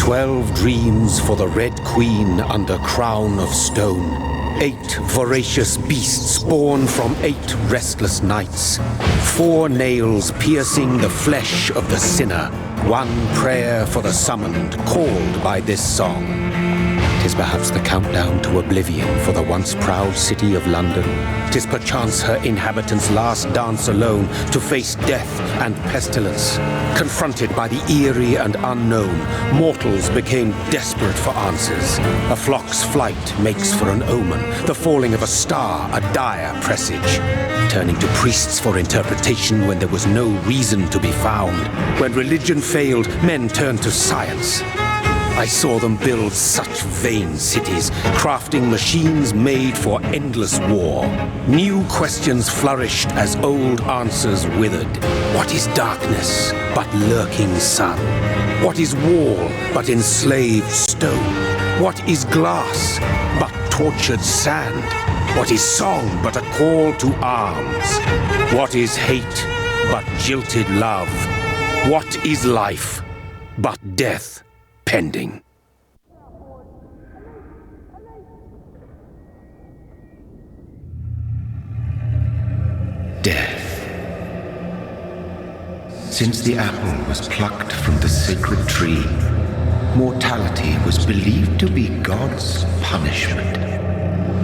12 dreams for the Red Queen under crown of stone. 8 voracious beasts born from 8 restless nights. 4 nails piercing the flesh of the sinner. 1 prayer for the summoned, called by this song. 'Tis perhaps the countdown to oblivion for the once proud city of London. 'Tis perchance her inhabitants' last dance alone to face death and pestilence. Confronted by the eerie and unknown, mortals became desperate for answers. A flock's flight makes for an omen, the falling of a star a dire presage. Turning to priests for interpretation when there was no reason to be found. When religion failed, men turned to science. I saw them build such vain cities, crafting machines made for endless war. New questions flourished as old answers withered. What is darkness but lurking sun? What is wall but enslaved stone? What is glass but tortured sand? What is song but a call to arms? What is hate but jilted love? What is life but death pending? Death. Since the apple was plucked from the sacred tree, mortality was believed to be God's punishment,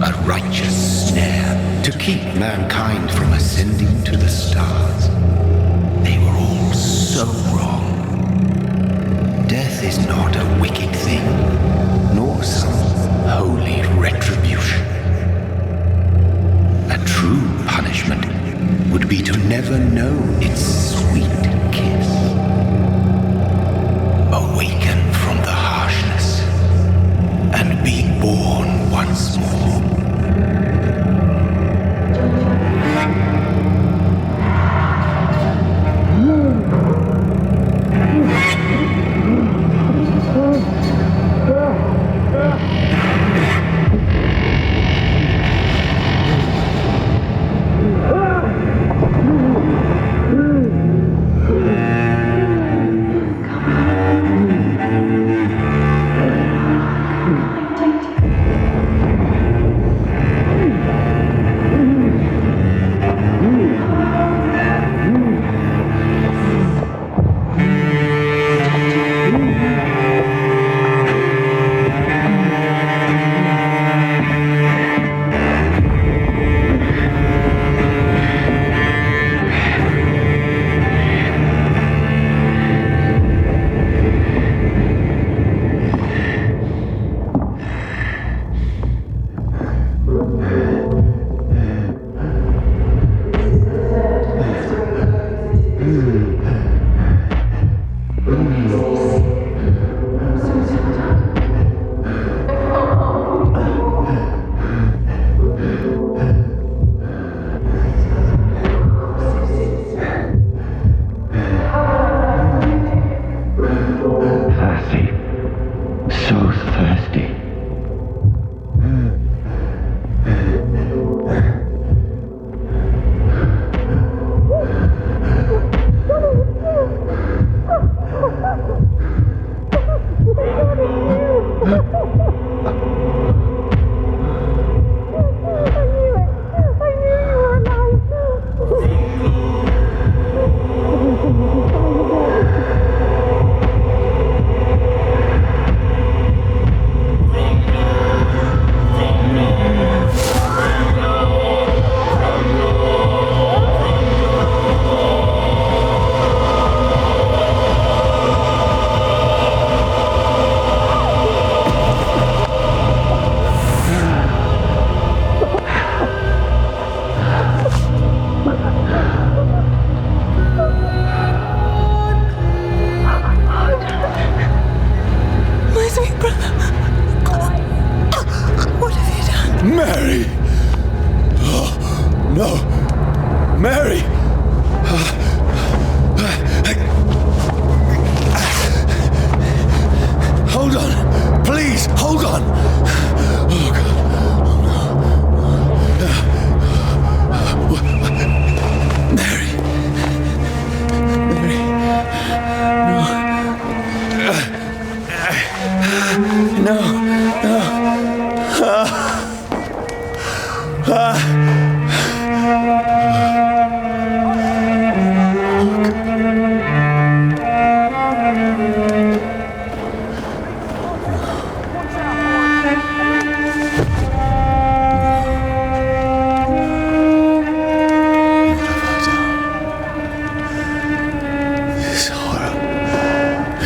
a righteous snare to keep mankind from ascending to the stars. They were all so wrong. Death is not a wicked thing, nor some holy retribution. A true punishment would be to never know its sweet kiss. Awaken from the harshness and be born once more.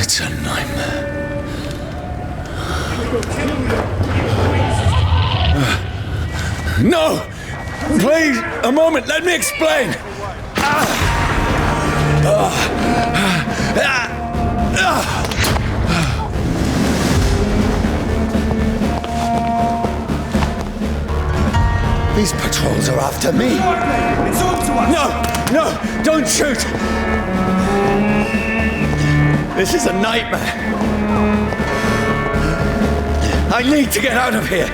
It's a nightmare. No! Please, a moment, let me explain! These patrols are after me. It's on to us! No, don't shoot! This is a nightmare. I need to get out of here.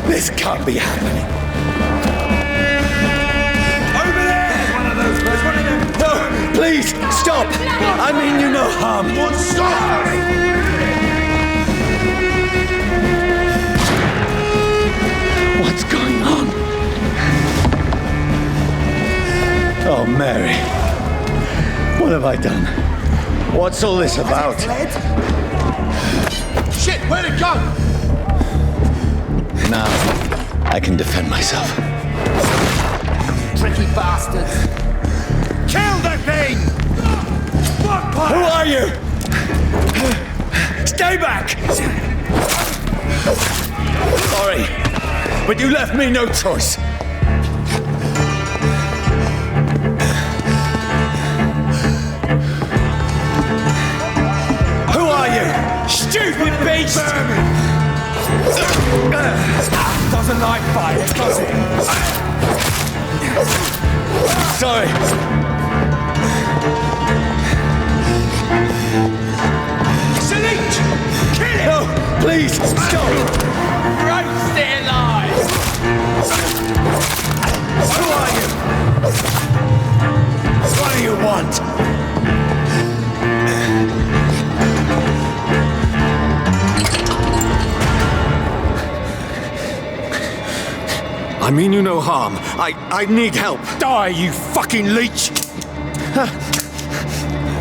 This can't be happening. Over there! There's one of them! No, please, stop! I mean you no harm. Stop! What's going on? Oh, Mary. What have I done? What's all this about? Shit, where'd it go? Now, I can defend myself. Tricky bastards! Kill the thing! Who are you? Stay back! Sorry, but you left me no choice. Who are you? Stupid beast! Doesn't like fire, does it? Sorry. It's a leech! Kill it! No, please, stop! Roast it alive! Who are you? What do you want? I mean you no harm. I need help. Die, you fucking leech!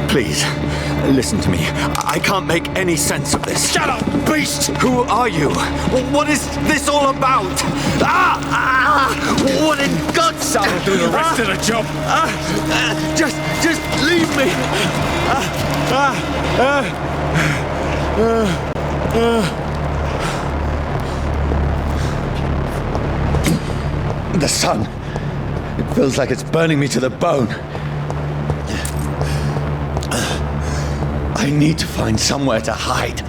Please, listen to me. I can't make any sense of this. Shut up, beast! Who are you? What is this all about? What in God's name? I'll do the rest of the job. Just leave me. The sun. It feels like it's burning me to the bone. I need to find somewhere to hide.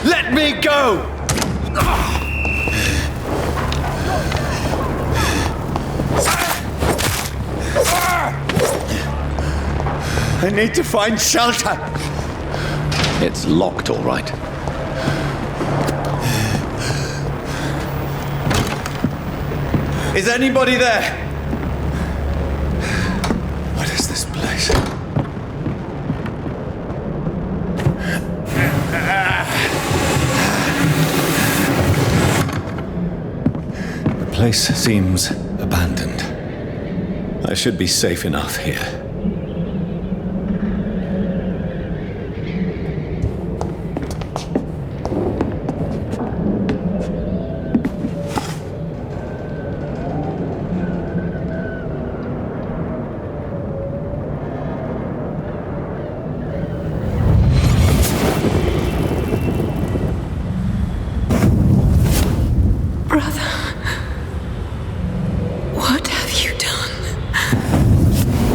Let me go! I need to find shelter. It's locked, all right. Is anybody there? What is this place? The place seems abandoned. I should be safe enough here.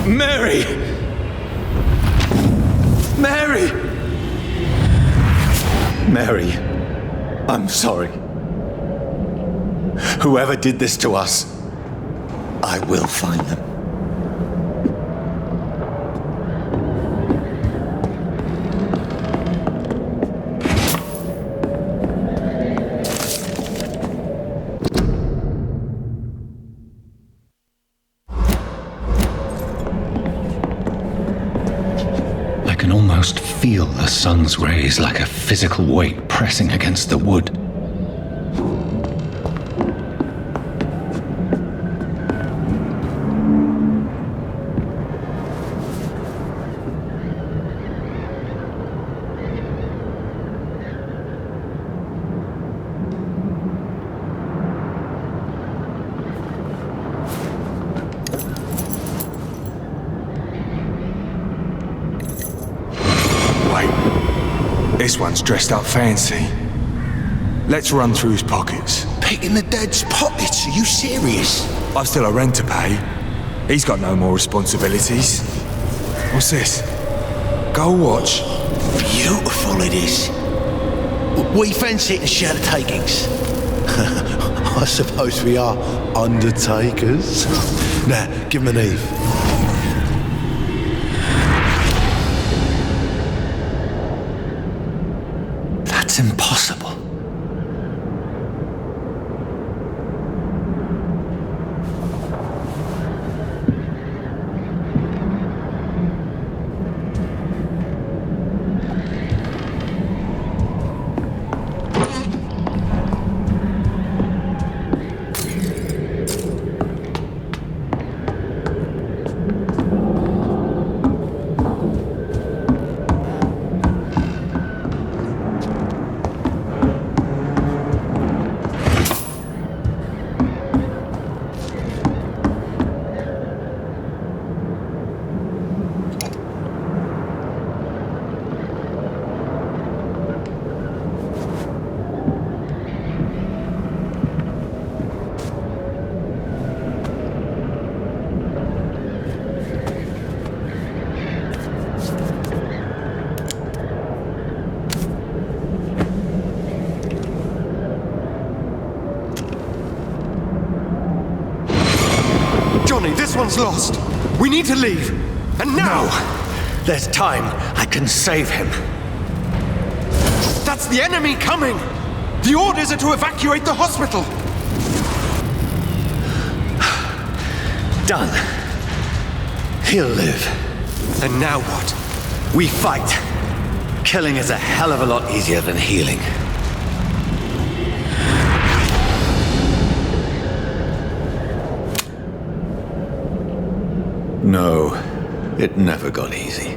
Mary! Mary! Mary, I'm sorry. Whoever did this to us, I will find them. I can almost feel the sun's rays like a physical weight pressing against the wood. this one's dressed up fancy. Let's run through his pockets. Picking the dead's pockets? Are you serious? I've still a rent to pay. He's got no more responsibilities. What's this? Gold watch. Beautiful it is. We fancy it and share the takings. I suppose we are undertakers. Now, give him an Eve. That's impossible. Johnny, this one's lost. We need to leave. And now! No. There's time. I can save him. That's the enemy coming! The orders are to evacuate the hospital! Done. He'll live. And now what? We fight. Killing is a hell of a lot easier than healing. No, it never got easy.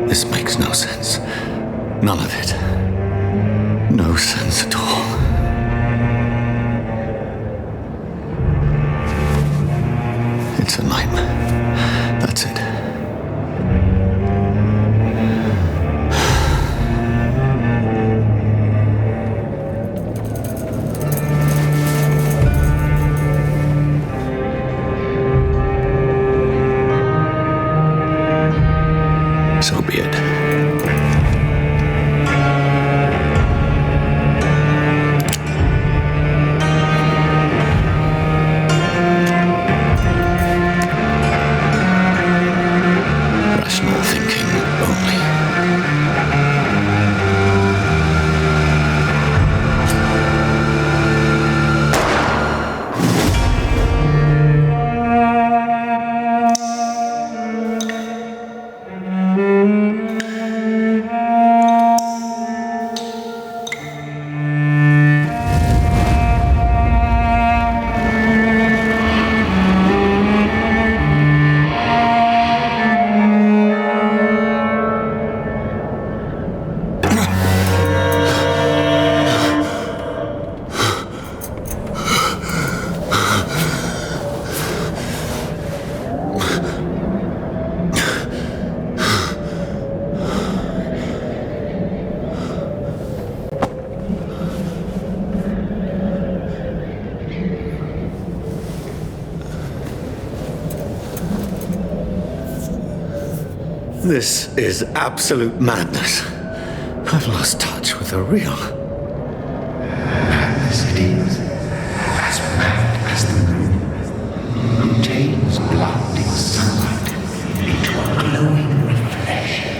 This makes no sense. None of it. No sense at all. It's a nightmare. That's it. So be it. Rational thinking only. This is absolute madness. I've lost touch with the real. Madness it is, as mad as the moon, who takes blinding sunlight into a glowing reflection.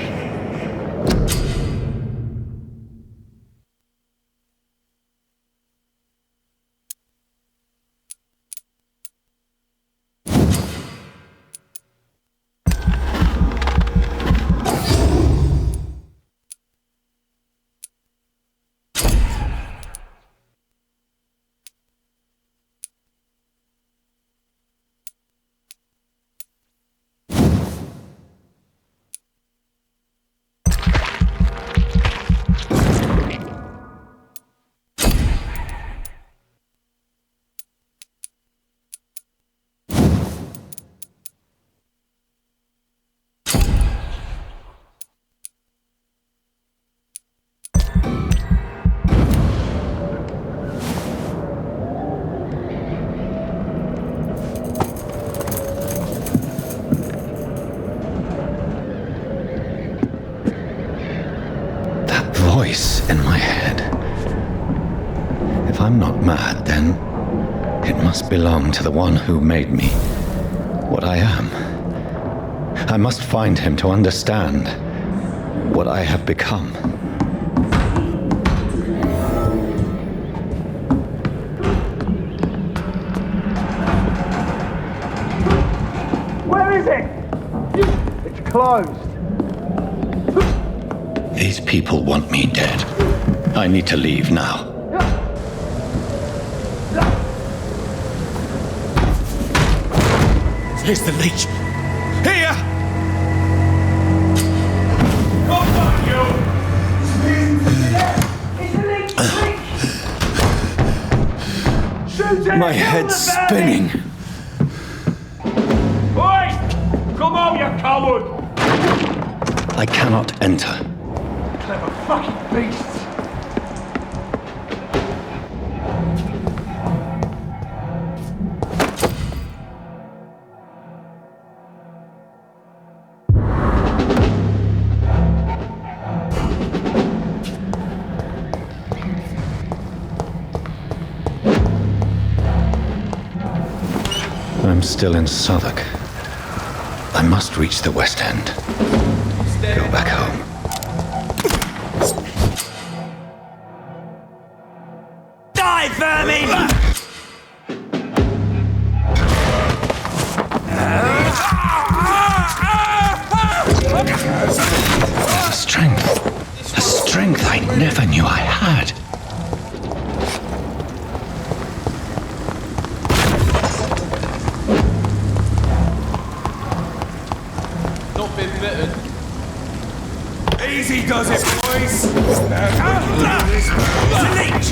voice in my head. If I'm not mad, then it must belong to the one who made me what I am. I must find him to understand what I have become. Where is it? It's closed. These people want me dead. I need to leave now. Here's the leech. Here! My head's spinning. Oi! Come on, you coward! I cannot enter. Clever fucking beasts! I'm still in Southwark. I must reach the West End. Go back home. Die, vermin! A strength I never knew I had. Easy does it, boys! Leech!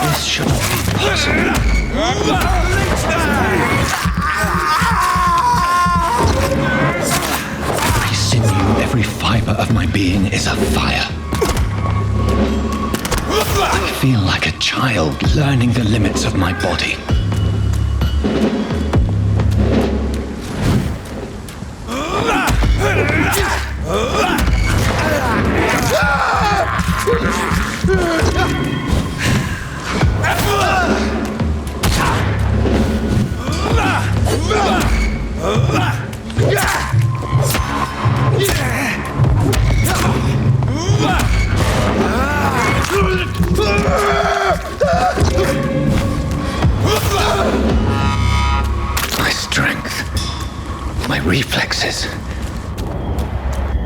This shouldn't be possible. Every sinew, every fiber of my being is afire. I feel like a child learning the limits of my body. My strength, my reflexes.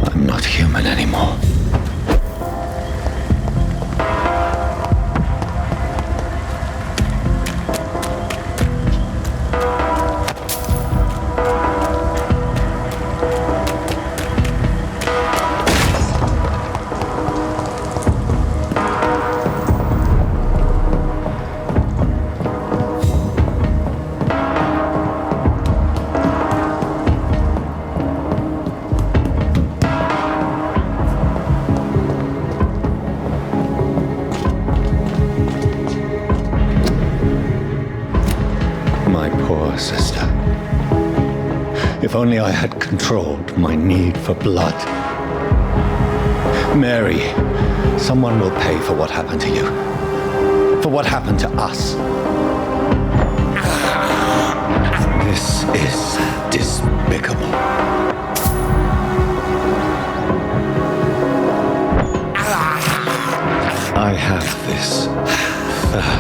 I'm not human anymore. My poor sister. If only I had controlled my need for blood. Mary, someone will pay for what happened to you. For what happened to us. This is despicable. I have this.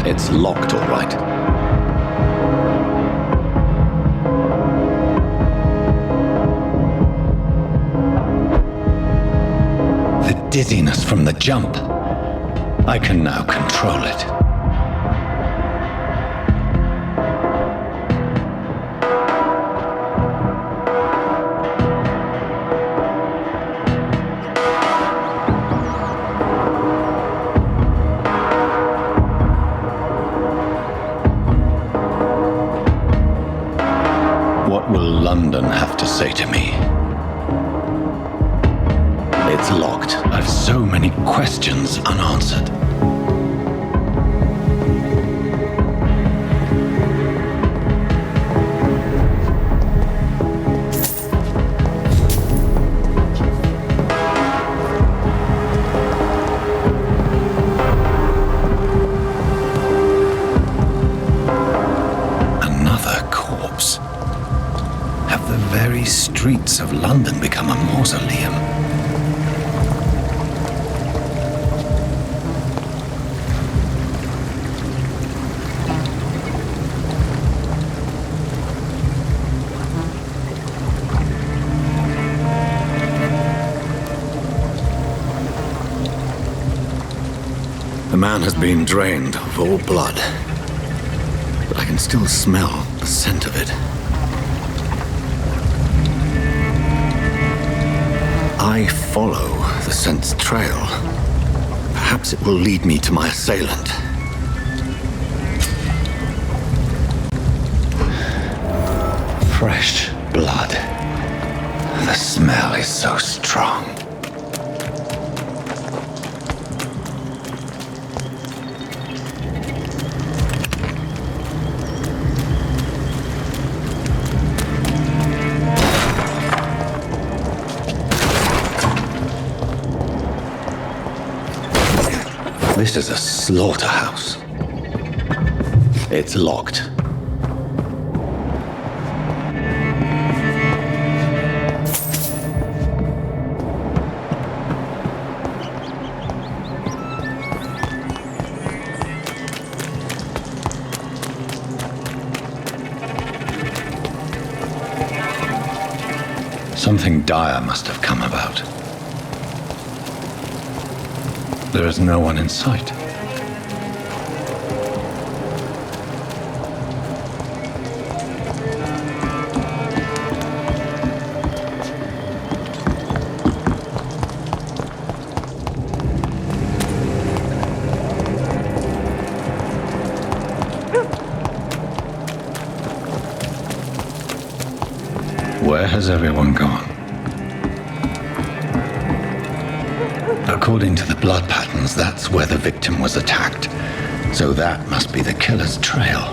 It's locked, all right. Dizziness from the jump. I can now control it. What will London have to say to me? It's locked. I've so many questions unanswered. these streets of London become a mausoleum? The man has been drained of all blood, but I can still smell the scent of it. I follow the scent's trail. Perhaps it will lead me to my assailant. Fresh blood. The smell is so strong. This is a slaughterhouse. It's locked. Something dire must have come about. There is no one in sight. Where has everyone gone? According to the blood patterns, that's where the victim was attacked. So that must be the killer's trail.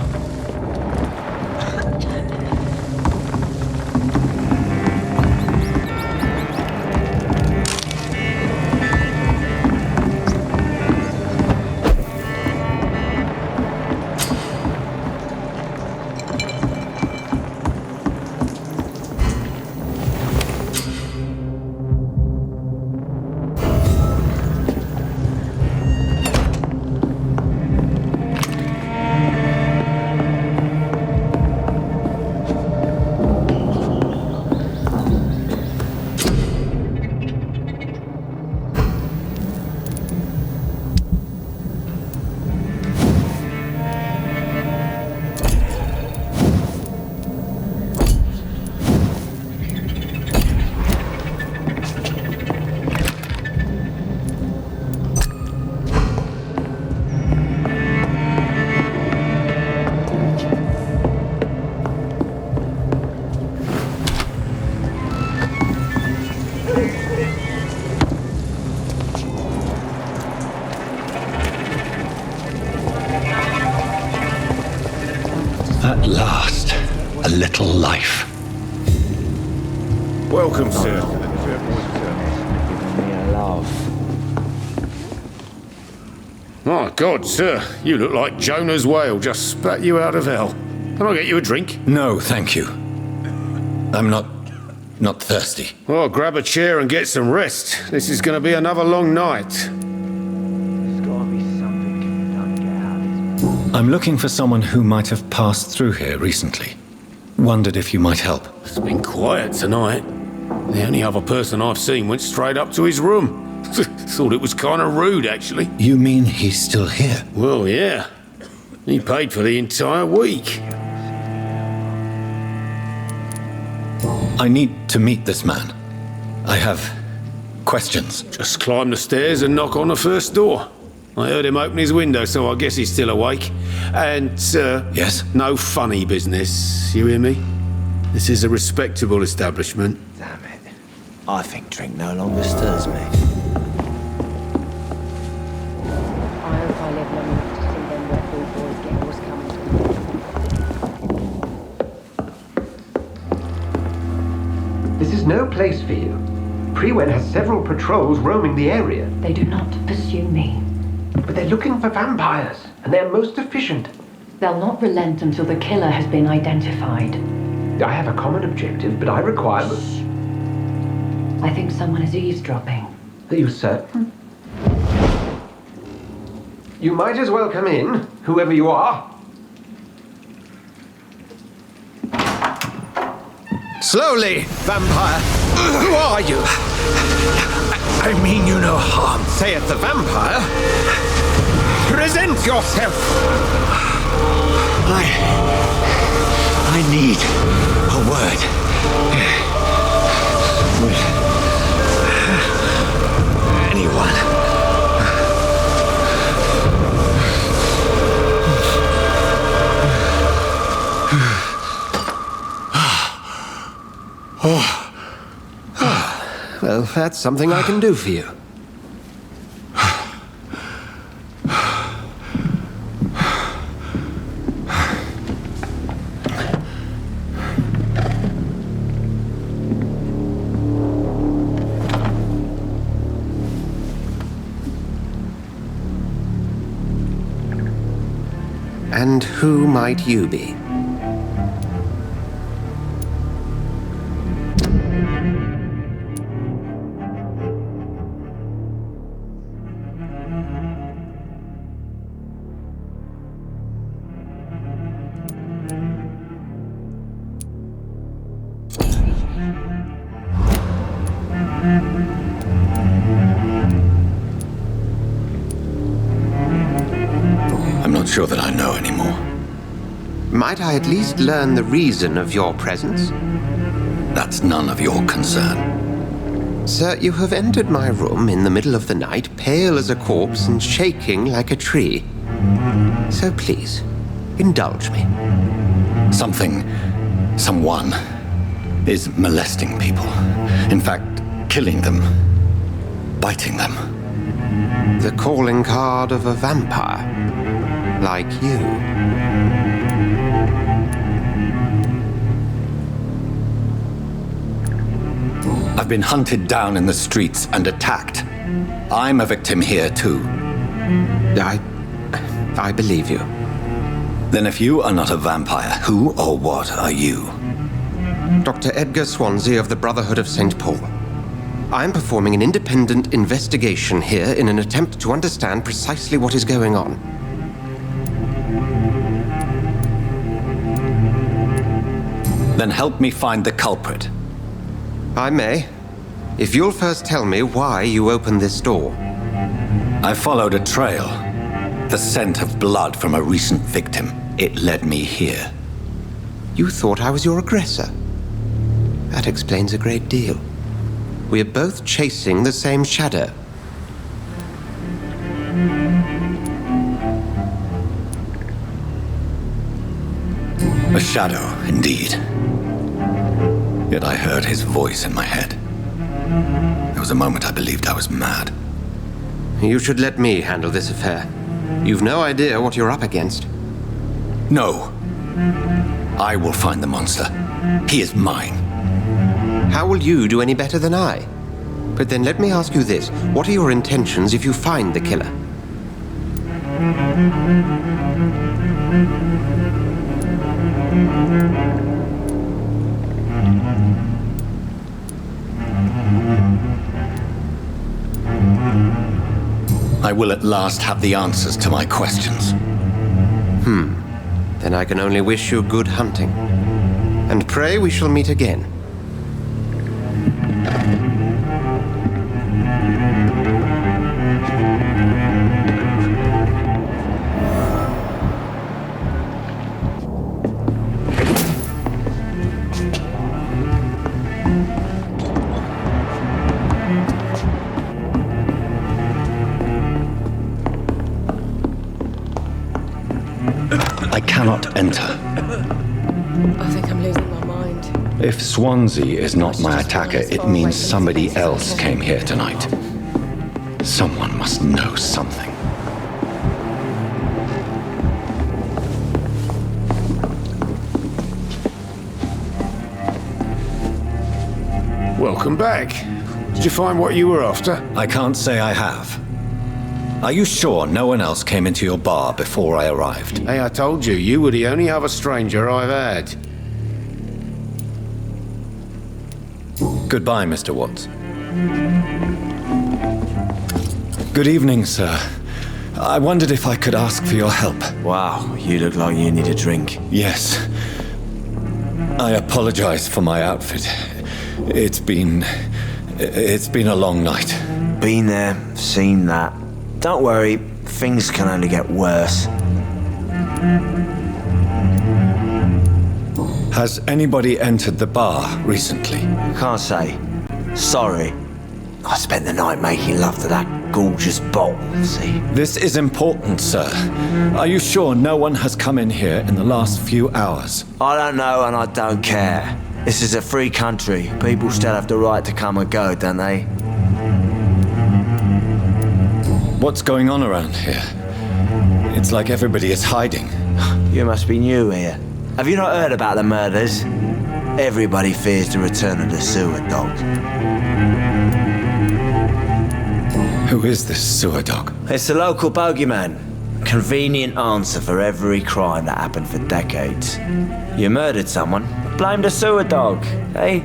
At last, a little life. Welcome, sir. My God, sir, you look like Jonah's whale just spat you out of hell. Can I get you a drink? No, thank you. I'm not thirsty. Well, grab a chair and get some rest. This is going to be another long night. I'm looking for someone who might have passed through here recently. Wondered if you might help. It's been quiet tonight. The only other person I've seen went straight up to his room. Thought it was kind of rude, actually. You mean he's still here? Well, yeah. He paid for the entire week. I need to meet this man. I have questions. Just climb the stairs and knock on the first door. I heard him open his window, so I guess he's still awake. And, Yes? no funny business, you hear me? This is a respectable establishment. Damn it. I think drink no longer stirs me. I hope I live long enough to see them Red Bull boys get what's coming to them. This is no place for you. Prewen has several patrols roaming the area. They do not pursue me. But they're looking for vampires, and they're most efficient. They'll not relent until the killer has been identified. I have a common objective, but I require... I think someone is eavesdropping. Are you certain? You might as well come in, whoever you are. Slowly, vampire! Who are you? I mean you no harm. Saith the vampire. Present yourself! I need a word. With anyone. Well, that's something I can do for you. And who might you be? I'm not sure that I know anymore. Might I at least learn the reason of your presence? That's none of your concern. Sir, you have entered my room in the middle of the night, pale as a corpse and shaking like a tree. So please, indulge me. Someone is molesting people. In fact, killing them. Biting them. The calling card of a vampire. Like you. I've been hunted down in the streets and attacked. I'm a victim here, too. I believe you. Then if you are not a vampire, who or what are you? Dr. Edgar Swansea of the Brotherhood of St. Paul. I am performing an independent investigation here in an attempt to understand precisely what is going on. Then help me find the culprit. I may, if you'll first tell me why you opened this door. I followed a trail. The scent of blood from a recent victim. It led me here. You thought I was your aggressor. That explains a great deal. We are both chasing the same shadow. A shadow, indeed. Yet I heard his voice in my head. There was a moment I believed I was mad. You should let me handle this affair. You've no idea what you're up against. No. I will find the monster. He is mine. How will you do any better than I? But then let me ask you this. What are your intentions if you find the killer? I will at last have the answers to my questions. Then I can only wish you good hunting. And pray we shall meet again. I cannot enter. I think I'm losing my mind. If Swansea is not my attacker, it means somebody else came here tonight. Someone must know something. Welcome back. Did you find what you were after? I can't say I have. Are you sure no one else came into your bar before I arrived? Hey, I told you, you were the only other stranger I've had. Goodbye, Mr. Watts. Good evening, sir. I wondered if I could ask for your help. Wow, you look like you need a drink. Yes. I apologize for my outfit. It's been a long night. Been there, seen that. Don't worry, things can only get worse. Has anybody entered the bar recently? Can't say. Sorry. I spent the night making love to that gorgeous bottle, see? This is important, sir. Are you sure no one has come in here in the last few hours? I don't know and I don't care. This is a free country. People still have the right to come and go, don't they? What's going on around here? It's like everybody is hiding. You must be new here. Have you not heard about the murders? Everybody fears the return of the sewer dog. Who is this sewer dog? It's the local bogeyman. Convenient answer for every crime that happened for decades. You murdered someone, blame the sewer dog, eh?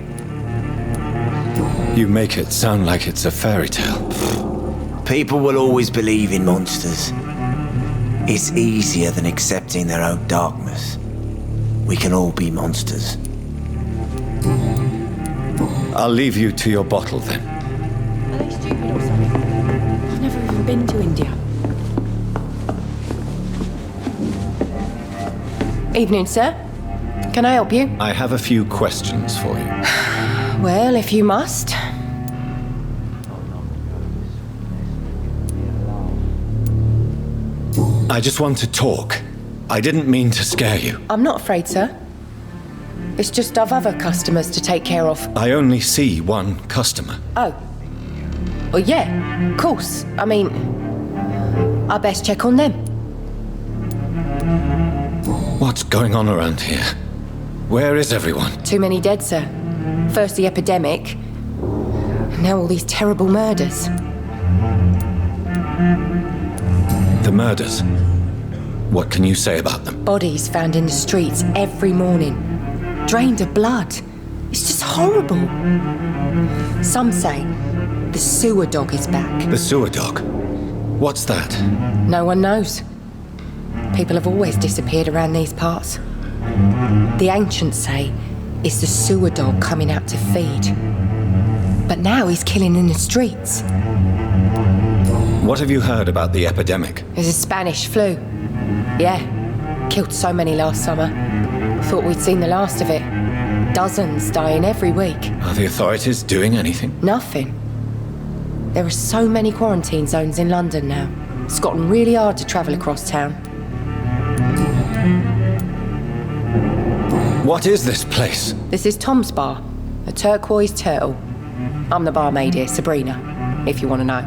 You make it sound like it's a fairy tale. People will always believe in monsters. It's easier than accepting their own darkness. We can all be monsters. I'll leave you to your bottle then. Are they stupid or something? I've never even been to India. Evening, sir. Can I help you? I have a few questions for you. Well, if you must. I just want to talk. I didn't mean to scare you. I'm not afraid, sir. It's just I've other customers to take care of. I only see one customer. Oh. Well, yeah, of course. I mean, I best check on them. What's going on around here? Where is everyone? Too many dead, sir. First the epidemic, now all these terrible murders. The murders. What can you say about them? Bodies found in the streets every morning. Drained of blood. It's just horrible. Some say the sewer dog is back. The sewer dog? What's that? No one knows. People have always disappeared around these parts. The ancients say it's the sewer dog coming out to feed. But now he's killing in the streets. What have you heard about the epidemic? There's a Spanish flu. Yeah, killed so many last summer. Thought we'd seen the last of it. Dozens dying every week. Are the authorities doing anything? Nothing. There are so many quarantine zones in London now. It's gotten really hard to travel across town. What is this place? This is Tom's bar, a turquoise turtle. I'm the barmaid here, Sabrina, if you want to know.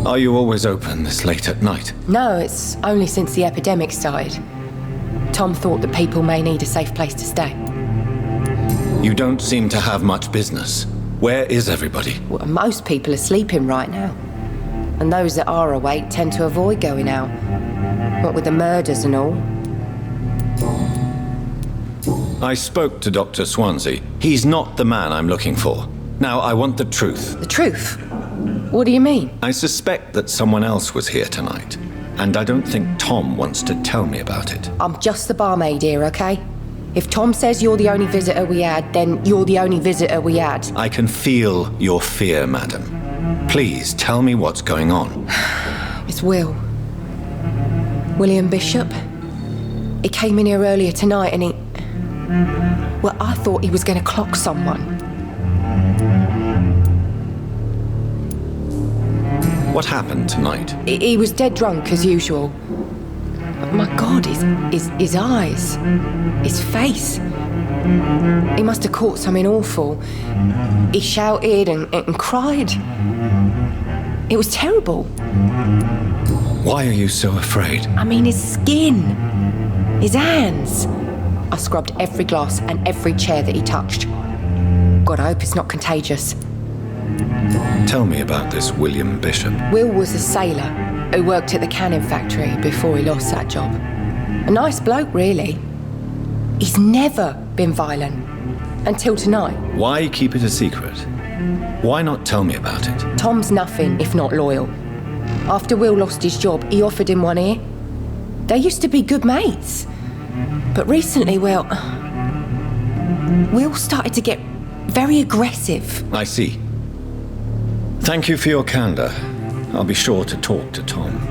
Are you always open this late at night? No, it's only since the epidemic started. Tom thought that people may need a safe place to stay. You don't seem to have much business. Where is everybody? Well, most people are sleeping right now. And those that are awake tend to avoid going out. What with the murders and all. I spoke to Dr. Swansea. He's not the man I'm looking for. Now, I want the truth. The truth? What do you mean? I suspect that someone else was here tonight. And I don't think Tom wants to tell me about it. I'm just the barmaid here, okay? If Tom says you're the only visitor we had, then you're the only visitor we had. I can feel your fear, madam. Please tell me what's going on. It's Will. William Bishop. He came in here earlier tonight and he... Well, I thought he was going to clock someone. What happened tonight? He was dead drunk as usual. But my God, his eyes, his face. He must have caught something awful. He shouted and cried. It was terrible. Why are you so afraid? I mean, his skin, his hands. I scrubbed every glass and every chair that he touched. God, I hope it's not contagious. Tell me about this William Bishop. Will was a sailor who worked at the canning factory before he lost that job. A nice bloke, really. He's never been violent. Until tonight. Why keep it a secret? Why not tell me about it? Tom's nothing if not loyal. After Will lost his job, he offered him one ear. They used to be good mates. But recently, well, Will started to get very aggressive. I see. Thank you for your candor. I'll be sure to talk to Tom.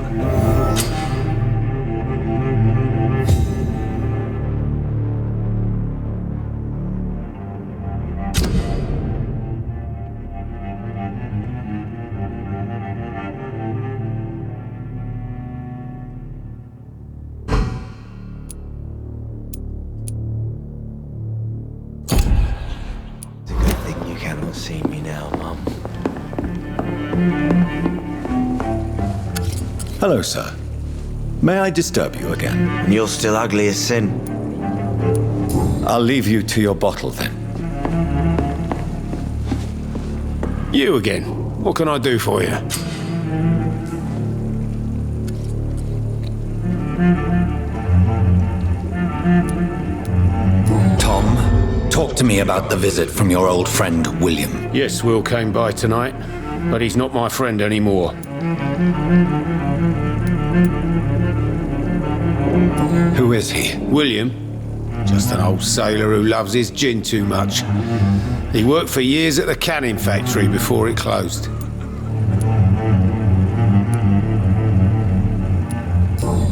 See me now, Mum. Hello, sir. May I disturb you again? And you're still ugly as sin. I'll leave you to your bottle, then. You again. What can I do for you? Tom, talk to me about the visit from your old friend, William. Yes, Will came by tonight, but he's not my friend anymore. Who is he? William. Just an old sailor who loves his gin too much. He worked for years at the canning factory before it closed.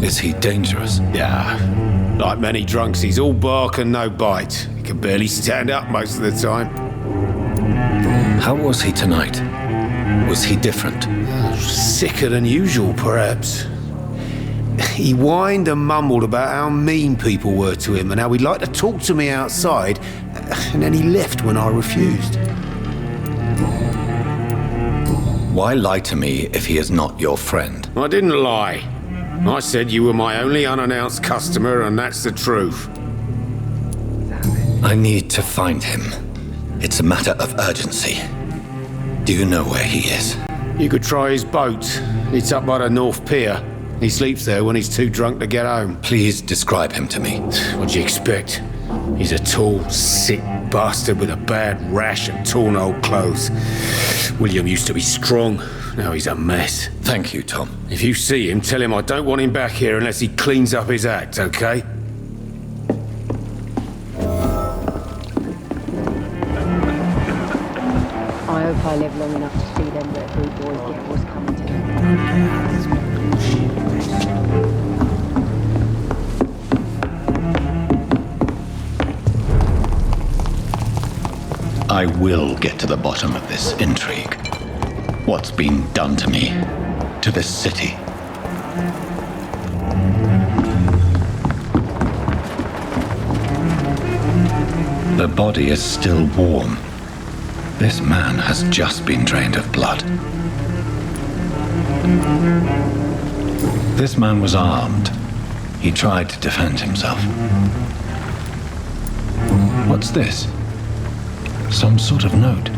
Is he dangerous? Yeah. Like many drunks, he's all bark and no bite. He can barely stand up most of the time. How was he tonight? Was he different? Sicker than usual, perhaps. He whined and mumbled about how mean people were to him and how he'd like to talk to me outside, and then he left when I refused. Why lie to me if he is not your friend? I didn't lie. I said you were my only unannounced customer, and that's the truth. I need to find him. It's a matter of urgency. Do you know where he is? You could try his boat. It's up by the North Pier. He sleeps there when he's too drunk to get home. Please describe him to me. What do you expect? He's a tall, sick bastard with a bad rash and torn old clothes. William used to be strong. Now he's a mess. Thank you, Tom. If you see him, tell him I don't want him back here unless he cleans up his act, okay? I hope I live long enough to see them Red Boot boys get what's coming to them. I will get to the bottom of this intrigue. What's been done to me, to this city. The body is still warm. This man has just been drained of blood. This man was armed. He tried to defend himself. What's this? Some sort of note.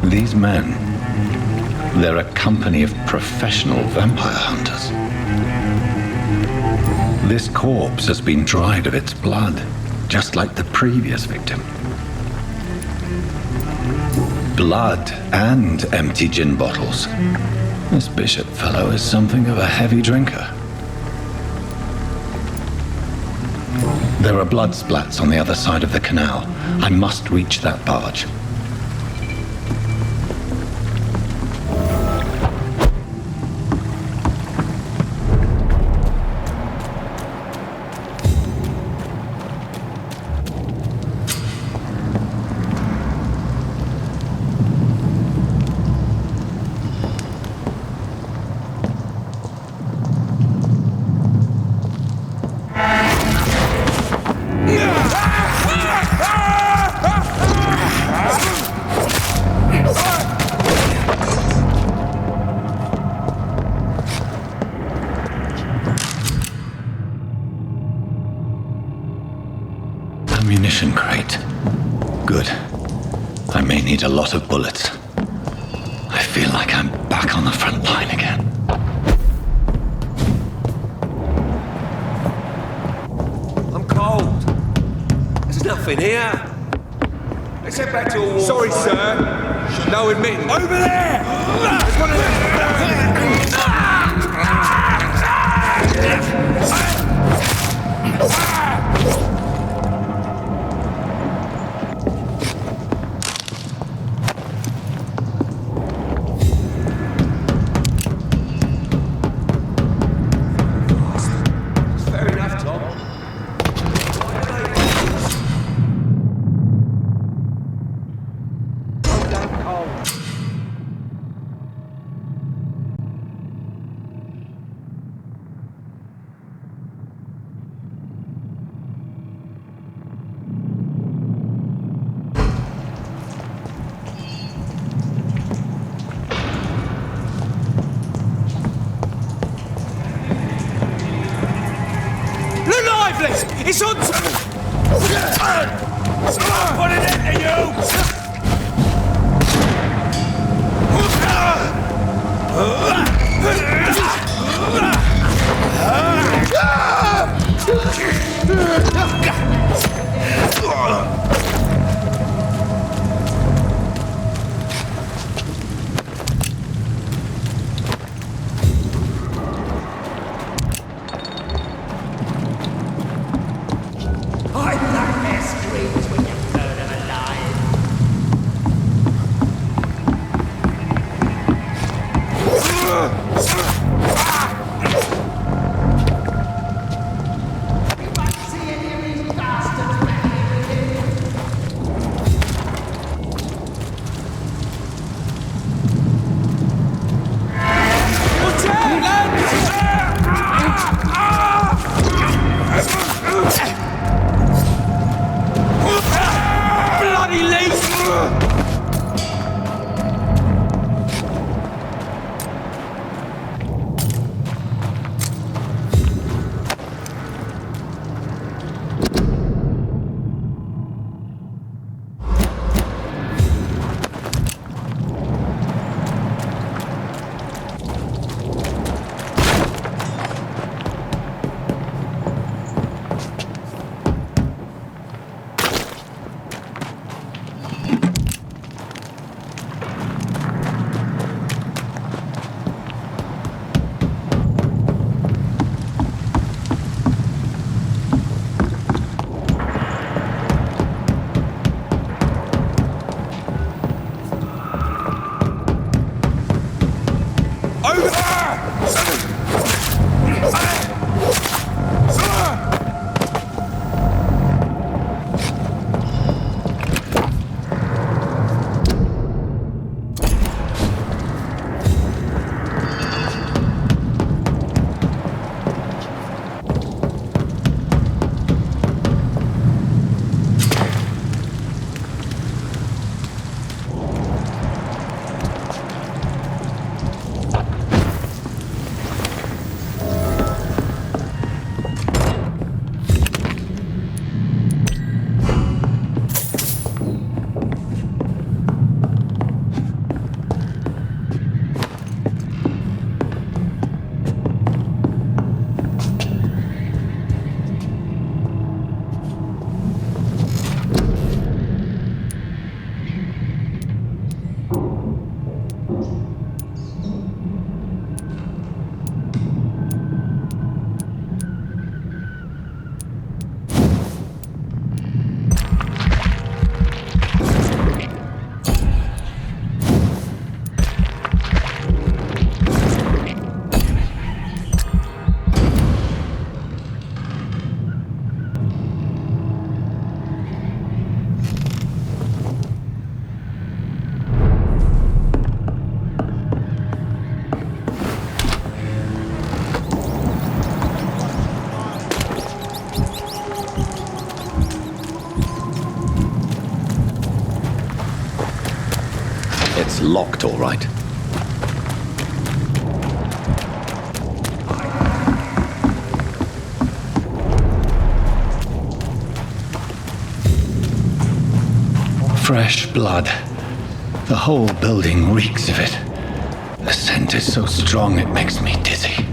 These men, they're a company of professional vampire hunters. This corpse has been dried of its blood, just like the previous victim. Blood and empty gin bottles. This Bishop fellow is something of a heavy drinker. There are blood splats on the other side of the canal. I must reach that barge. Ammunition crate. Good. I may need a lot of bullets. I feel like I'm back on the front line again. in here. Let's head back to a war. Sorry, sir. No admit. Over there! There's one of Fair enough, Tom. It's on! Put it into you! It's locked, all right. Fresh blood. The whole building reeks of it. The scent is so strong it makes me dizzy.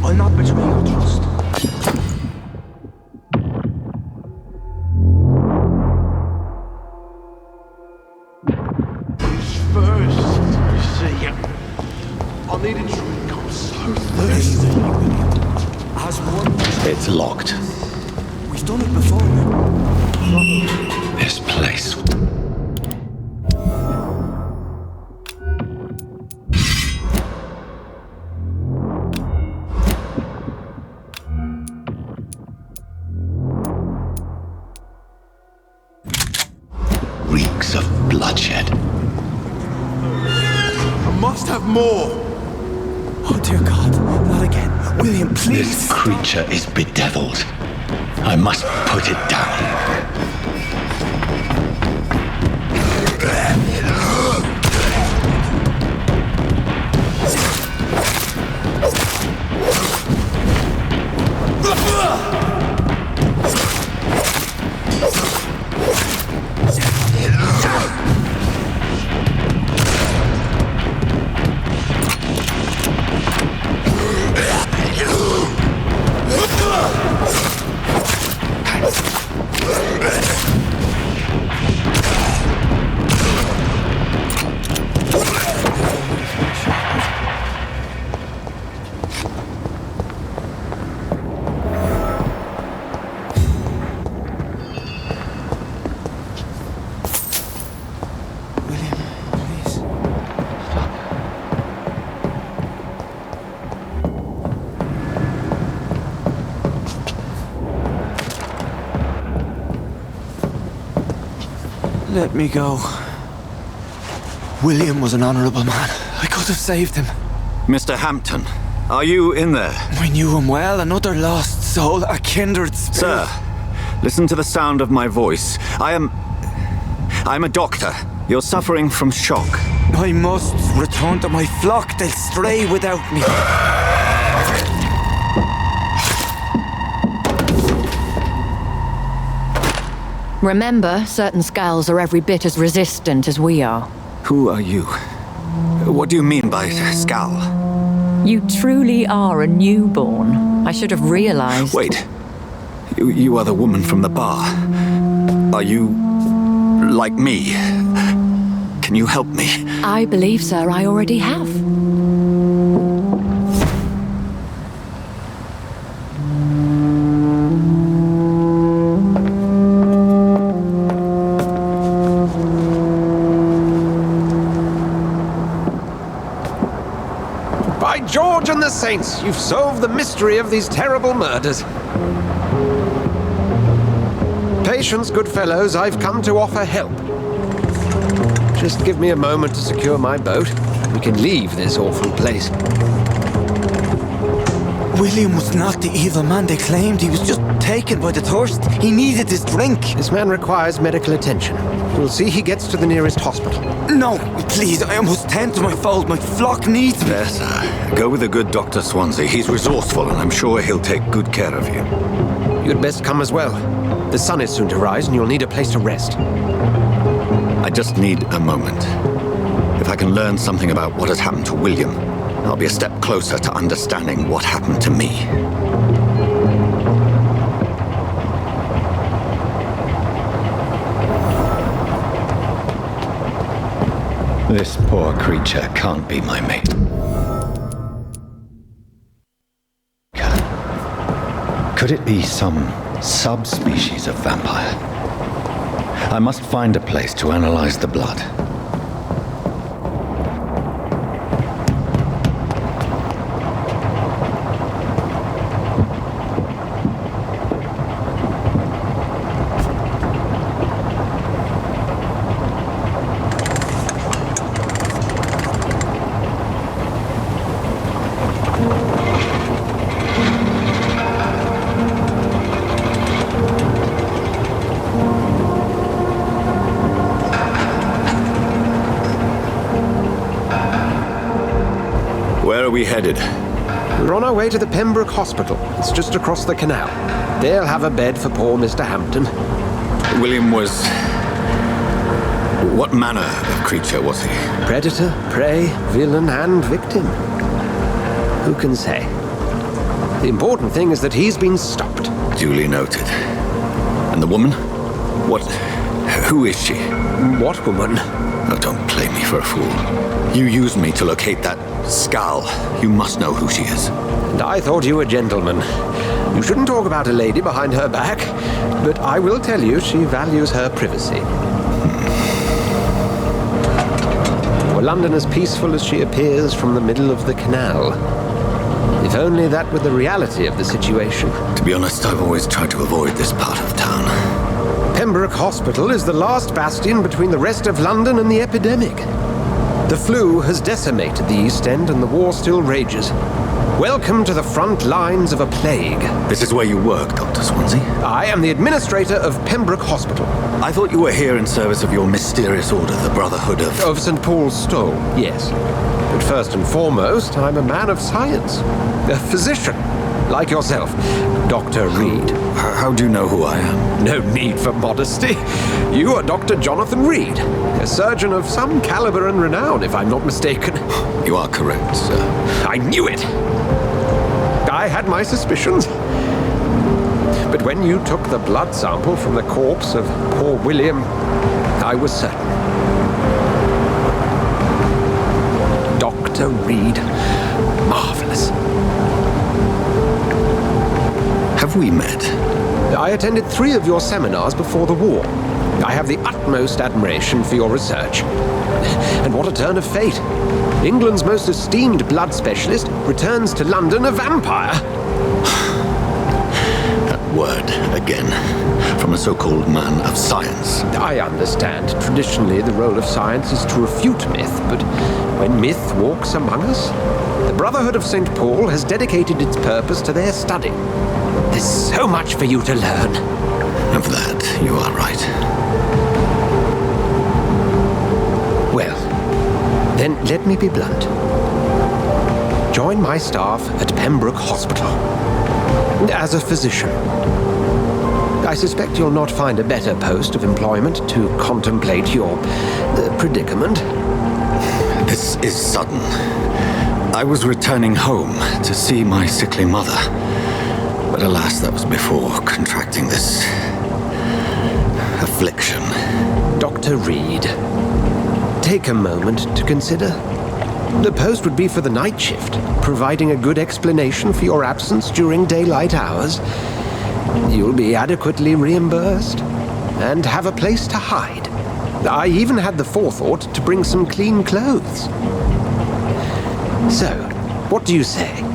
I'll not betray your trust. here. I need a drink. I'm so thirsty. As one. It's locked. We've done it before. This place. Reeks of bloodshed. I must have more. Oh dear God, not again. William, please. This creature is bedeviled. I must put it down. Let me go. William was an honorable man. I could have saved him. Mr. Hampton, are you in there? I knew him well, another lost soul, a kindred spirit. Sir, listen to the sound of my voice. I'm a doctor. You're suffering from shock. I must return to my flock. They'll stray without me. Remember, certain skulls are every bit as resistant as we are. Who are you? What do you mean by skull? You truly are a newborn. I should have realized. Wait. You are the woman from the bar. Are you like me? Can you help me? I believe, sir, I already have. By George and the Saints, you've solved the mystery of these terrible murders. Patience, good fellows, I've come to offer help. Just give me a moment to secure my boat. We can leave this awful place. William was not the evil man they claimed. He was just taken by the thirst. He needed his drink. This man requires medical attention. We'll see he gets to the nearest hospital. No, please, I must tend to my fold. My flock needs me. Yes, go with the good Dr. Swansea. He's resourceful, and I'm sure he'll take good care of you. You'd best come as well. The sun is soon to rise, and you'll need a place to rest. I just need a moment. If I can learn something about what has happened to William, I'll be a step closer to understanding what happened to me. This poor creature can't be my mate. Could it be some subspecies of vampire? I must find a place to analyze the blood. Where are we headed? We're on our way to the Pembroke Hospital. It's just across the canal. They'll have a bed for poor Mr. Hampton. William was... What manner of creature was he? Predator, prey, villain, and victim. Who can say? The important thing is that he's been stopped. Duly noted. And the woman? Who is she? What woman? Oh, don't play me for a fool. You used me to locate that Skull. You must know who she is. And I thought you a gentleman. You shouldn't talk about a lady behind her back, but I will tell you she values her privacy. Were London as peaceful as she appears from the middle of the canal? If only that were the reality of the situation. To be honest, I've always tried to avoid this part of town. Pembroke Hospital is the last bastion between the rest of London and the epidemic. The flu has decimated the East End and the war still rages. Welcome to the front lines of a plague. This is where you work, Dr. Swansea? I am the administrator of Pembroke Hospital. I thought you were here in service of your mysterious order, the Brotherhood of... Of St. Paul's Stole, yes. But first and foremost, I'm a man of science. A physician, like yourself, Dr. Reed. How do you know who I am? No need for modesty. You are Dr. Jonathan Reed, a surgeon of some caliber and renown, if I'm not mistaken. You are correct, sir. I knew it! I had my suspicions. But when you took the blood sample from the corpse of poor William, I was certain. Dr. Reed. Marvelous. Have we met? I attended 3 of your seminars before the war. I have the utmost admiration for your research. And what a turn of fate. England's most esteemed blood specialist returns to London a vampire. That word, again, from a so-called man of science. I understand. Traditionally, the role of science is to refute myth, but when myth walks among us, the Brotherhood of St. Paul has dedicated its purpose to their study. There's so much for you to learn. Of that, you are right. Well, then let me be blunt. Join my staff at Pembroke Hospital. As a physician. I suspect you'll not find a better post of employment to contemplate your predicament. This is sudden. I was returning home to see my sickly mother. But alas, that was before contracting this affliction. Dr. Reed, take a moment to consider. The post would be for the night shift, providing a good explanation for your absence during daylight hours. You'll be adequately reimbursed and have a place to hide. I even had the forethought to bring some clean clothes. So, what do you say?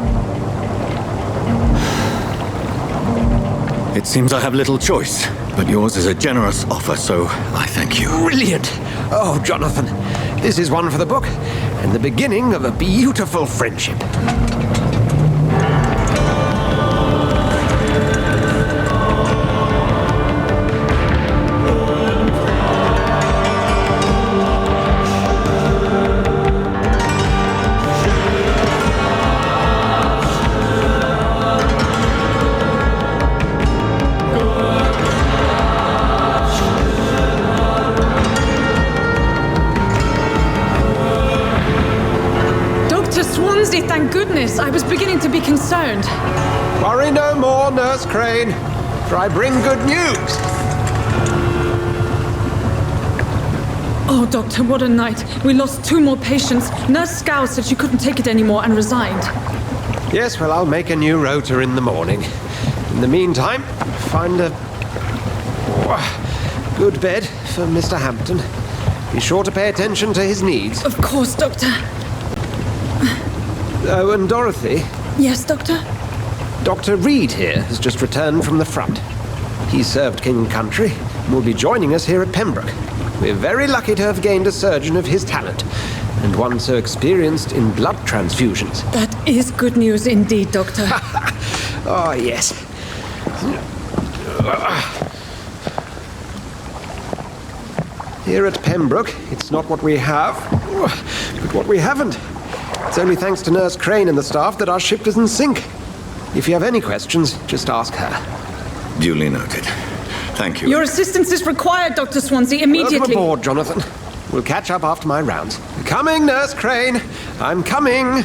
It seems I have little choice, but yours is a generous offer, so I thank you. Brilliant! Oh, Jonathan, this is one for the book, and the beginning of a beautiful friendship. Thank goodness. I was beginning to be concerned. Worry no more, Nurse Crane, for I bring good news. Oh, Doctor, what a night. We lost 2 more patients. Nurse Scow said she couldn't take it anymore and resigned. Yes, well, I'll make a new rota in the morning. In the meantime, find a good bed for Mr. Hampton. Be sure to pay attention to his needs. Of course, Doctor. Oh, and Dorothy? Yes, Doctor? Dr. Reed here has just returned from the front. He served King and Country and will be joining us here at Pembroke. We're very lucky to have gained a surgeon of his talent, and one so experienced in blood transfusions. That is good news indeed, Doctor. Oh, yes. Here at Pembroke, it's not what we have, but what we haven't. It's only thanks to Nurse Crane and the staff that our ship doesn't sink. If you have any questions, just ask her. Duly noted. Thank you. Your assistance is required, Dr. Swansea, immediately. Welcome aboard, Jonathan. We'll catch up after my rounds. Coming, Nurse Crane. I'm coming.